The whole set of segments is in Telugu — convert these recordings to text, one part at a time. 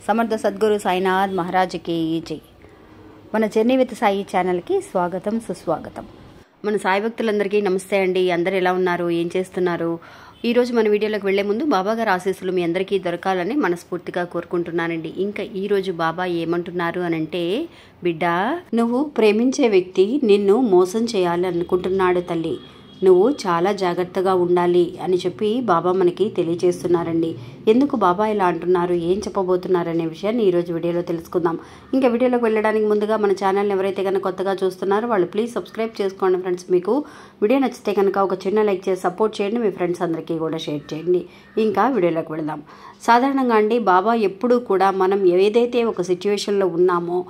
సమర్థ సద్గురు సాయినాథ్ మహారాజ్కి జై. మన జర్నీ విత్ సాయి ఛానల్కి స్వాగతం, సుస్వాగతం. మన సాయి భక్తులందరికీ నమస్తే అండి. అందరు ఎలా ఉన్నారు, ఏం చేస్తున్నారు? ఈరోజు మన వీడియోలోకి వెళ్లే ముందు బాబా గారి ఆశీస్సులు మీ అందరికీ దొరకాలని మనస్ఫూర్తిగా కోరుకుంటున్నానండి. ఇంకా ఈరోజు బాబా ఏమంటున్నారు అనంటే, బిడ్డ, నువ్వు ప్రేమించే వ్యక్తి నిన్ను మోసం చేయాలి అనుకుంటున్నాడు తల్లి, నువ్వు చాలా జాగ్రత్తగా ఉండాలి అని చెప్పి బాబా మనకి తెలియజేస్తున్నారండి. ఎందుకు బాబా ఇలా అంటున్నారు, ఏం చెప్పబోతున్నారు అనే విషయాన్ని ఈరోజు వీడియోలో తెలుసుకుందాం. ఇంకా వీడియోలోకి వెళ్ళడానికి ముందుగా మన ఛానల్ని ఎవరైతే కనుక కొత్తగా చూస్తున్నారో వాళ్ళు ప్లీజ్ సబ్స్క్రైబ్ చేసుకోండి ఫ్రెండ్స్. మీకు వీడియో నచ్చితే కనుక ఒక చిన్న లైక్ చేసి సపోర్ట్ చేయండి, మీ ఫ్రెండ్స్ అందరికీ కూడా షేర్ చేయండి. ఇంకా వీడియోలోకి వెళదాం. సాధారణంగా అండి, బాబా ఎప్పుడూ కూడా మనం ఏదైతే ఒక సిచ్యువేషన్లో ఉన్నామో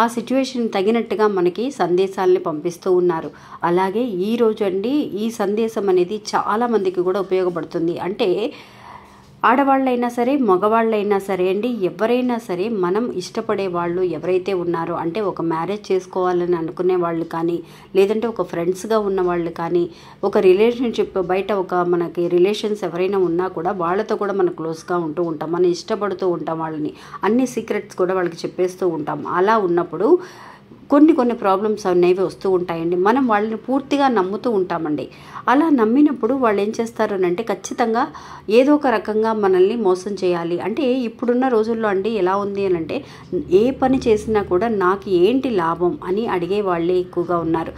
ఆ సిచ్యువేషన్ తగినట్టుగా మనకి సందేశాలని పంపిస్తూ ఉన్నారు. అలాగే ఈరోజు అండి ఈ సందేశం అనేది చాలామందికి కూడా ఉపయోగపడుతుంది. అంటే ఆడవాళ్ళైనా సరే, మగవాళ్ళైనా సరే అండి, ఎవరైనా సరే మనం ఇష్టపడే వాళ్ళు ఎవరైతే ఉన్నారో, అంటే ఒక మ్యారేజ్ చేసుకోవాలని అనుకునే వాళ్ళు కానీ, లేదంటే ఒక ఫ్రెండ్స్గా ఉన్న వాళ్ళు కానీ, ఒక రిలేషన్షిప్ బయట ఒక మనకి రిలేషన్స్ ఎవరైనా ఉన్నా కూడా వాళ్ళతో కూడా మనం క్లోజ్గా ఉంటూ ఉంటాం, మనం ఇష్టపడుతూ ఉంటాం వాళ్ళని, అన్ని సీక్రెట్స్ కూడా వాళ్ళకి చెప్పేస్తూ ఉంటాం. అలా ఉన్నప్పుడు కొన్ని ప్రాబ్లమ్స్ అనేవి వస్తూ ఉంటాయండి. మనం వాళ్ళని పూర్తిగా నమ్ముతూ ఉంటామండి. అలా నమ్మినప్పుడు వాళ్ళు ఏం చేస్తారు అంటే, ఖచ్చితంగా ఏదో ఒక రకంగా మనల్ని మోసం చేయాలి. అంటే ఇప్పుడున్న రోజుల్లో అండి ఎలా ఉంది అని అంటే, ఏ పని చేసినా కూడా నాకు ఏంటి లాభం అని అడిగే వాళ్ళే ఎక్కువగా ఉన్నారు.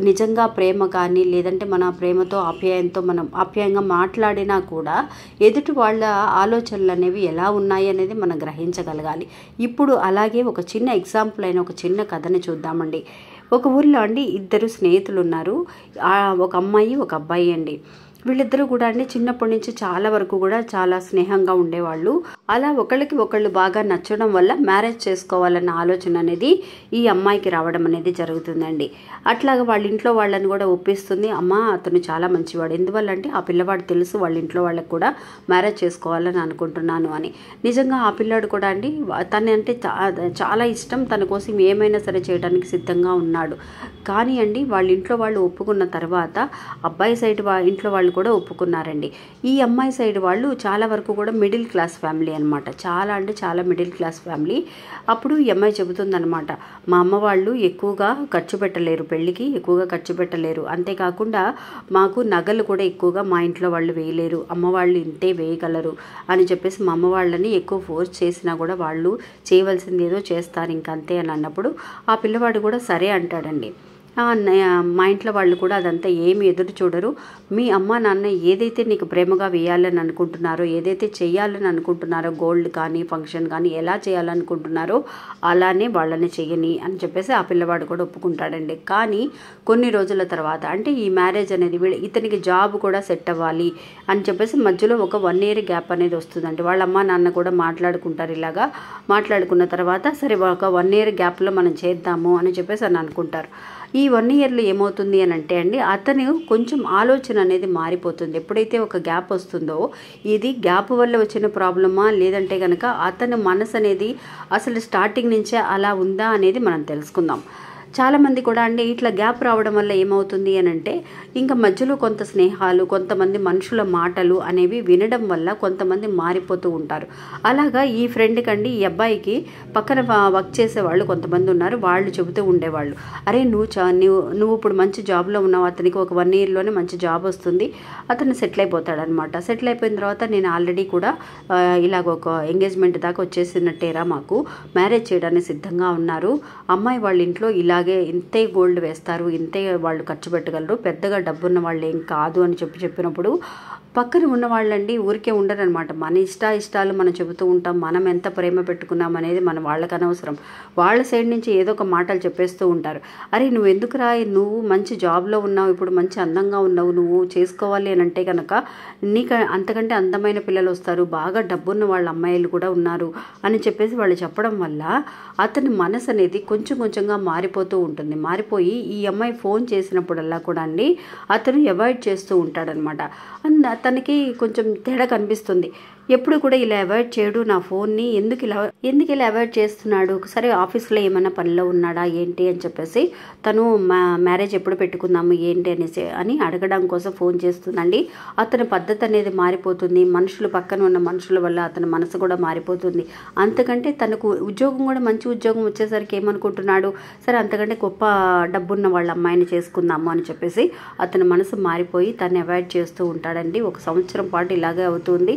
నిజంగా ప్రేమ కానీ, లేదంటే మన ప్రేమతో ఆప్యాయంతో మనం ఆప్యాయంగా మాట్లాడినా కూడా ఎదుటి వాళ్ళ ఆలోచనలు అనేవి ఎలా ఉన్నాయి అనేది మనం గ్రహించగలగాలి. ఇప్పుడు అలాగే ఒక చిన్న ఎగ్జాంపుల్ అయిన ఒక చిన్న కథని చూద్దామండి. ఒక ఊర్లో అండి ఇద్దరు స్నేహితులు ఉన్నారు. ఒక అమ్మాయి, ఒక అబ్బాయి అండి. వీళ్ళిద్దరూ కూడా అండి చిన్నప్పటి నుంచి చాలా వరకు కూడా చాలా స్నేహంగా ఉండేవాళ్ళు. అలా ఒకళ్ళకి ఒకళ్ళు బాగా నచ్చడం వల్ల మ్యారేజ్ చేసుకోవాలన్న ఆలోచన అనేది ఈ అమ్మాయికి రావడం అనేది జరుగుతుందండి. అట్లాగా వాళ్ళ ఇంట్లో వాళ్ళని కూడా ఒప్పిస్తుంది. అమ్మ, అతను చాలా మంచివాడు, ఎందువల్ల అంటే ఆ పిల్లవాడు తెలుసు వాళ్ళ ఇంట్లో వాళ్ళకి కూడా మ్యారేజ్ చేసుకోవాలని అనుకుంటున్నాను అని. నిజంగా ఆ పిల్లాడు కూడా అండి తన అంటే చాలా ఇష్టం, తన కోసం ఏమైనా సరే చేయడానికి సిద్ధంగా ఉన్నాడు. కానీ అండి వాళ్ళ ఇంట్లో వాళ్ళు ఒప్పుకున్న తర్వాత అబ్బాయి సైడ్ ఇంట్లో వాళ్ళు కూడా ఒప్పుకున్నారండి. ఈ అమ్మాయి సైడ్ వాళ్ళు చాలా వరకు కూడా మిడిల్ క్లాస్ ఫ్యామిలీ అనమాట. చాలా అంటే చాలా మిడిల్ క్లాస్ ఫ్యామిలీ. అప్పుడు ఈ అమ్మాయి చెబుతుందనమాట, మా అమ్మ వాళ్ళు ఎక్కువగా ఖర్చు పెట్టలేరు, పెళ్ళికి ఎక్కువగా ఖర్చు పెట్టలేరు, అంతేకాకుండా మాకు నగలు కూడా ఎక్కువగా మా ఇంట్లో వాళ్ళు వేయలేరు, అమ్మ వాళ్ళు ఇంతే వేయగలరు అని చెప్పేసి మా అమ్మ వాళ్ళని ఎక్కువ ఫోర్స్ చేసినా కూడా వాళ్ళు చేయవలసింది ఏదో చేస్తారు ఇంకంతే అని అన్నప్పుడు ఆ పిల్లవాడు కూడా సరే అంటాడండి. మా ఇంట్లో వాళ్ళు కూడా అదంతా ఏమి ఎదురు చూడరు, మీ అమ్మ నాన్న ఏదైతే నీకు ప్రేమగా వేయాలని అనుకుంటున్నారో, ఏదైతే చేయాలని అనుకుంటున్నారో, గోల్డ్ కానీ ఫంక్షన్ కానీ ఎలా చేయాలనుకుంటున్నారో అలానే వాళ్ళని చెయ్యని అని చెప్పేసి ఆ పిల్లవాడు కూడా ఒప్పుకుంటాడండి. కానీ కొన్ని రోజుల తర్వాత, అంటే ఈ మ్యారేజ్ అనేది ఇతనికి జాబ్ కూడా సెట్ అవ్వాలి అని చెప్పేసి మధ్యలో ఒక 1 year గ్యాప్ అనేది వస్తుందండి. వాళ్ళ అమ్మ నాన్న కూడా మాట్లాడుకుంటారు. ఇలాగా మాట్లాడుకున్న తర్వాత సరే ఒక 1 year గ్యాప్లో మనం చేద్దాము అని చెప్పేసి అని అనుకుంటారు. ఈ 1 yearలో ఏమవుతుంది అని అంటే అండి, అతను కొంచెం ఆలోచన అనేది మారిపోతుంది. ఎప్పుడైతే ఒక గ్యాప్ వస్తుందో, ఇది గ్యాప్ వల్ల వచ్చిన ప్రాబ్లమా లేదంటే కనుక అతని మనసు అనేది అసలు స్టార్టింగ్ నుంచే అలా ఉందా అనేది మనం తెలుసుకుందాం. చాలామంది కూడా అండి ఇట్లా గ్యాప్ రావడం వల్ల ఏమవుతుంది అని అంటే, ఇంకా మధ్యలో కొంత స్నేహాలు, కొంతమంది మనుషుల మాటలు అనేవి వినడం వల్ల కొంతమంది మారిపోతూ ఉంటారు. అలాగా ఈ ఫ్రెండ్కి అండి, ఈ అబ్బాయికి పక్కన వర్క్ చేసేవాళ్ళు కొంతమంది ఉన్నారు. వాళ్ళు చెబుతూ ఉండేవాళ్ళు, అరే నువ్వు ఇప్పుడు మంచి జాబ్లో ఉన్నావు, అతనికి ఒక 1 yearలోనే మంచి జాబ్ వస్తుంది, అతను సెటిల్ అయిపోతాడనమాట. సెటిల్ అయిపోయిన తర్వాత నేను ఆల్రెడీ కూడా ఇలాగ ఒక ఎంగేజ్మెంట్ దాకా వచ్చేసినట్టేరా, మాకు మ్యారేజ్ చేయడానికి సిద్ధంగా ఉన్నారు, అమ్మాయి వాళ్ళ ఇంట్లో ఇలా ఇంతే గోల్డ్ వేస్తారు, ఇంతే వాళ్ళు ఖర్చు పెట్టగలరు, పెద్దగా డబ్బున్న వాళ్ళు ఏం కాదు అని చెప్పినప్పుడు పక్కన ఉన్న వాళ్ళండి ఊరికే ఉండరు అనమాట. మన ఇష్టాలు మనం చెబుతూ ఉంటాం, మనం ఎంత ప్రేమ పెట్టుకున్నాం అనేది మన వాళ్ళకి అనవసరం. వాళ్ళ సైడ్ నుంచి ఏదో ఒక మాటలు చెప్పేస్తూ ఉంటారు. అరే నువ్వు ఎందుకురా, నువ్వు మంచి జాబ్లో ఉన్నావు, ఇప్పుడు మంచి అందంగా ఉన్నావు, నువ్వు చేసుకోవాలి అని అంటే కనుక నీకు అంతకంటే అందమైన పిల్లలు వస్తారు, బాగా డబ్బున్న వాళ్ళ అమ్మాయిలు కూడా ఉన్నారు అని చెప్పేసి వాళ్ళు చెప్పడం వల్ల అతని మనసు అనేది కొంచెంగా మారిపోతూ ఉంటుంది. మారిపోయి ఈ అమ్మాయి ఫోన్ చేసినప్పుడల్లా కూడా అండి అతను అవాయిడ్ చేస్తూ ఉంటాడనమాట. తనకి కొంచెం తేడా కనిపిస్తుంది. ఎప్పుడు కూడా ఇలా అవాయిడ్ చేయడు నా ఫోన్ని, ఎందుకు ఇలా అవాయిడ్ చేస్తున్నాడు, సరే ఆఫీస్లో ఏమైనా పనిలో ఉన్నాడా ఏంటి అని చెప్పేసి తను మ్యారేజ్ ఎప్పుడు పెట్టుకుందాము ఏంటి అని అడగడం కోసం ఫోన్ చేస్తుందండి. అతని పద్ధతి అనేది మారిపోతుంది, మనుషులు పక్కన ఉన్న మనుషుల వల్ల అతని మనసు కూడా మారిపోతుంది. అంతకంటే తనకు ఉద్యోగం కూడా మంచి ఉద్యోగం వచ్చేసరికి ఏమనుకుంటున్నాడు, సరే అంతకంటే గొప్ప డబ్బున్న వాళ్ళ అమ్మాయిని చేసుకుందాము అని చెప్పేసి అతని మనసు మారిపోయి తను అవాయిడ్ చేస్తూ ఉంటాడండి. 1 సంవత్సరం పాటు ఇలాగే అవుతుంది.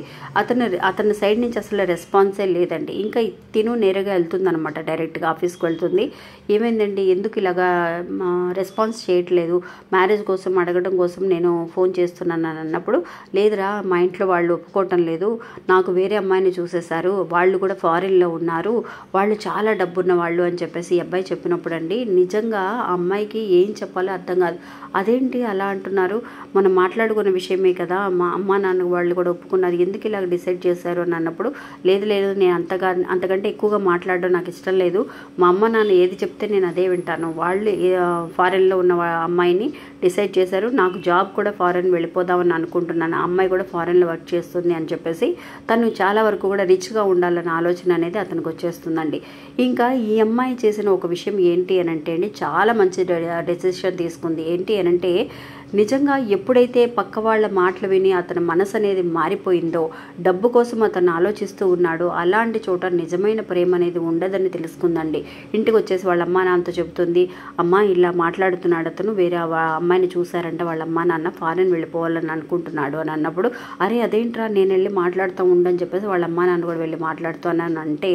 అతని సైడ్ నుంచి అసలు రెస్పాన్సే లేదండి. ఇంకా తిను నేరుగా వెళ్తుంది అనమాట, డైరెక్ట్గా ఆఫీస్కి వెళ్తుంది. ఏమైందండి, ఎందుకు ఇలాగా రెస్పాన్స్ చేయట్లేదు, మ్యారేజ్ కోసం అడగడం కోసం నేను ఫోన్ చేస్తున్నాను అన్నప్పుడు, లేదురా మా ఇంట్లో వాళ్ళు ఒప్పుకోవటం లేదు, నాకు వేరే అమ్మాయిని చూసేశారు, వాళ్ళు కూడా ఫారిన్లో ఉన్నారు, వాళ్ళు చాలా డబ్బున్న వాళ్ళు అని చెప్పేసి ఈ అబ్బాయి చెప్పినప్పుడు అండి నిజంగా ఆ అమ్మాయికి ఏం చెప్పాలో అర్థం కాదు. అదేంటి అలా అంటున్నారు, మనం మాట్లాడుకున్న విషయమే కదా, మా అమ్మ నాన్న వాళ్ళు కూడా ఒప్పుకున్నారు, ఎందుకు ఇలాగ డిసైడ్ చేశారు అని అన్నప్పుడు, లేదు నేను అంతకంటే ఎక్కువగా మాట్లాడడం నాకు ఇష్టం లేదు, మా అమ్మ నాన్న ఏది చెప్తే నేను అదే వింటాను, వాళ్ళు ఫారెన్లో ఉన్న అమ్మాయిని డిసైడ్ చేశారు, నాకు జాబ్ కూడా ఫారెన్ వెళ్ళిపోదామని అనుకుంటున్నాను, ఆ అమ్మాయి కూడా ఫారెన్లో వర్క్ చేస్తుంది అని చెప్పేసి తను చాలా వరకు కూడా రిచ్గా ఉండాలన్న ఆలోచన అనేది అతనికి వచ్చేస్తుందండి. ఇంకా ఈ అమ్మాయి చేసిన ఒక విషయం ఏంటి అని అంటే అండి, చాలా మంచి డెసిషన్ తీసుకుంది. ఏంటి అని అంటే, నిజంగా ఎప్పుడైతే పక్క వాళ్ళ మాటలు విని అతని మనసు అనేది మారిపోయిందో, డబ్బు కోసం అతను ఆలోచిస్తూ ఉన్నాడో, అలాంటి చోట నిజమైన ప్రేమ అనేది ఉండదని తెలుసుకుందండి. ఇంటికి వచ్చేసి వాళ్ళ అమ్మా నాన్నతో చెబుతుంది, అమ్మ ఇలా మాట్లాడుతున్నాడు అతను, వేరే అమ్మాయిని చూశారంటే వాళ్ళ అమ్మా నాన్న ఫారెన్ వెళ్ళిపోవాలని అనుకుంటున్నాడు అని అన్నప్పుడు, అరే అదేంట్రా నేను వెళ్ళి మాట్లాడుతూ ఉండని చెప్పేసి వాళ్ళ అమ్మా నాన్న కూడా వెళ్ళి మాట్లాడుతానని అంటే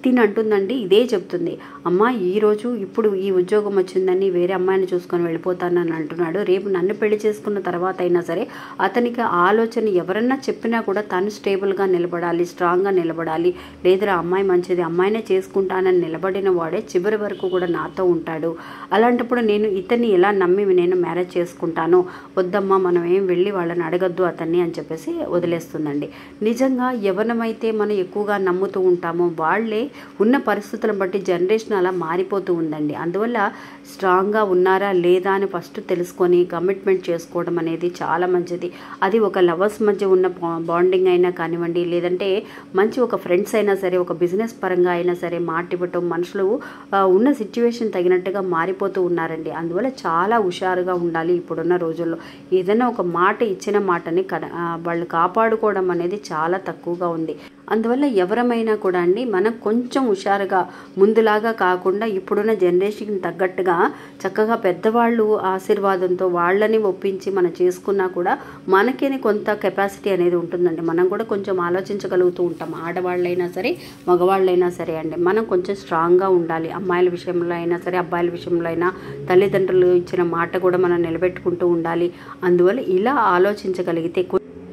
తిని అంటుందండి, ఇదే చెప్తుంది, అమ్మ ఈరోజు ఇప్పుడు ఈ ఉద్యోగం వచ్చిందని వేరే అమ్మాయిని చూసుకొని వెళ్ళిపోతానని అంటున్నాడు, రేపు నన్ను పెళ్లి చేసుకున్న తర్వాత అయినా సరే అతనికి ఆలోచన ఎవరన్నా చెప్పినా కూడా తను స్టేబుల్గా నిలబడాలి, స్ట్రాంగ్గా నిలబడాలి, లేదురా అమ్మాయి మంచిది, అమ్మాయినే చేసుకుంటానని నిలబడిన వాడే చివరి వరకు కూడా నాతో ఉంటాడు, అలాంటప్పుడు నేను ఇతన్ని ఎలా నమ్మి నేను మ్యారేజ్ చేసుకుంటాను, వద్దమ్మా మనం ఏం వెళ్ళి వాళ్ళని అడగద్దు అతన్ని అని చెప్పేసి వదిలేస్తుందండి. నిజంగా ఎవరినైతే మనం ఎక్కువగా నమ్ముతూ ఉంటామో వాళ్ళే ఉన్న పరిస్థితులను బట్టి జనరేషన్ అలా మారిపోతూ ఉందండి. అందువల్ల స్ట్రాంగ్గా ఉన్నారా లేదా అని ఫస్ట్ తెలుసుకొని కమిట్మెంట్ చేసుకోవడం అనేది చాలా మంచిది. అది ఒక లవర్స్ మధ్య ఉన్న బాండింగ్ అయినా కానివ్వండి, లేదంటే మంచి ఒక ఫ్రెండ్స్ అయినా సరే, ఒక బిజినెస్ పరంగా అయినా సరే మాట ఇవ్వటం, మనుషులు ఉన్న సిచ్యువేషన్ తగినట్టుగా మారిపోతూ ఉన్నారండి. అందువల్ల చాలా హుషారుగా ఉండాలి. ఇప్పుడున్న రోజుల్లో ఏదైనా ఒక మాట ఇచ్చిన మాటని వాళ్ళు కాపాడుకోవడం అనేది చాలా తక్కువగా ఉంది. అందువల్ల ఎవరమైనా కూడా అండి మనం కొంచెం హుషారుగా ముందులాగా కాకుండా ఇప్పుడున్న జనరేషన్కి తగ్గట్టుగా చక్కగా పెద్దవాళ్ళు ఆశీర్వాదంతో వాళ్ళని ఒప్పించి మనం చేసుకున్నా కూడా మనకి కొంత కెపాసిటీ అనేది ఉంటుందండి. మనం కూడా కొంచెం ఆలోచించగలుగుతూ ఉంటాం. ఆడవాళ్ళైనా సరే మగవాళ్ళైనా సరే అండి, మనం కొంచెం స్ట్రాంగ్గా ఉండాలి. అమ్మాయిల విషయంలో అయినా సరే అబ్బాయిల విషయంలో అయినా తల్లిదండ్రులు ఇచ్చిన మాట కూడా మనం నిలబెట్టుకుంటూ ఉండాలి. అందువల్ల ఇలా ఆలోచించగలిగితే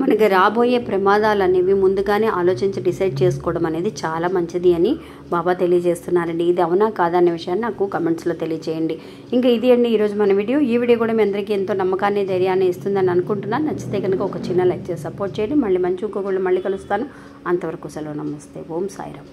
మనకి రాబోయే ప్రమాదాలు అనేవి ముందుగానే ఆలోచించి డిసైడ్ చేసుకోవడం అనేది చాలా మంచిది అని బాబా తెలియజేస్తున్నారండి. ఇది అవునా కాదా అనే విషయాన్ని నాకు కమెంట్స్లో తెలియజేయండి. ఇంకా ఇది అండి ఈరోజు మన వీడియో. ఈ వీడియో కూడా మీ అందరికీ ఎంతో నమ్మకాన్ని ధైర్యాన్ని ఇస్తుందని అనుకుంటున్నాను. నచ్చితే కనుక ఒక చిన్న లైక్ చేసి సపోర్ట్ చేయండి. మళ్ళీ మంచి ఇంకొకళ్ళు మళ్ళీ కలుస్తాను. అంతవరకు సెలవు. నమస్తే. ఓం సాయిరామ్.